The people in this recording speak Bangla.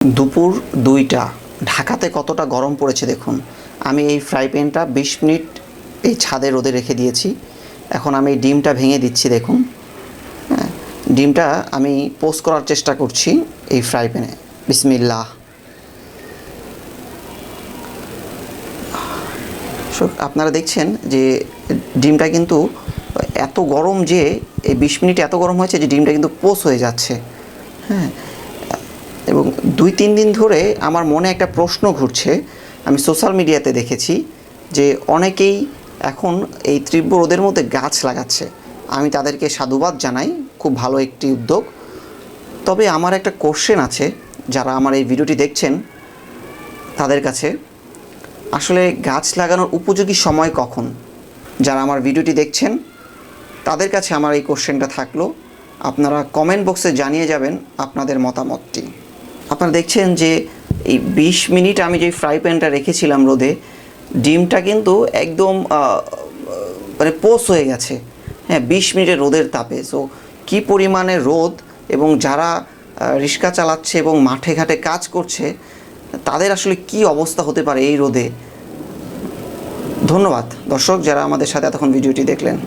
দুপুর 2টা ঢাকাতে কতটা গরম পড়েছে দেখুন। আমি এই ফ্রাই প্যানটা 20 মিনিট এই ছাদে রোদে রেখে দিয়েছি। এখন আমি এই ডিমটা ভেঙে দিচ্ছি দেখুন। হ্যাঁ, ডিমটা আমি পোস্ট করার চেষ্টা করছি এই ফ্রাই প্যানে। বিসমিল্লাহ। আপনারা দেখছেন যে ডিমটা কিন্তু এত গরম যে এই 20 মিনিট এত গরম হয়েছে যে ডিমটা কিন্তু পোস্ট হয়ে যাচ্ছে। হ্যাঁ, এবং 2-3 দিন ধরে আমার মনে একটা প্রশ্ন ঘুরছে। আমি সোশ্যাল মিডিয়াতে দেখেছি যে অনেকেই এখন এই তীব্র রোদের মধ্যে গাছ লাগাচ্ছে। আমি তাদেরকে সাধুবাদ জানাই, খুব ভালো একটি উদ্যোগ। তবে আমার একটা কোশ্চেন আছে যারা আমার এই ভিডিওটি দেখছেন তাদের কাছে, আসলে গাছ লাগানোর উপযোগী সময় কখন? যারা আমার ভিডিওটি দেখছেন তাদের কাছে আমার এই কোশ্চেনটা থাকলো, আপনারা কমেন্ট বক্সে জানিয়ে যাবেন আপনাদের মতামতটি। আপনারা দেখছেন যে এই 20 মিনিট আমি যে ফ্রাই প্যানটা রেখেছিলাম রোদে, ডিমটা কিন্তু একদম মানে পোস্ট হয়ে গেছে। হ্যাঁ, 20 মিনিটের রোদের তাপে। সো কী পরিমাণে রোদ, এবং যারা রিক্সা চালাচ্ছে এবং মাঠে ঘাটে কাজ করছে তাদের আসলে কি অবস্থা হতে পারে এই রোদে। ধন্যবাদ দর্শক যারা আমাদের সাথে এতক্ষণ ভিডিওটি দেখলেন।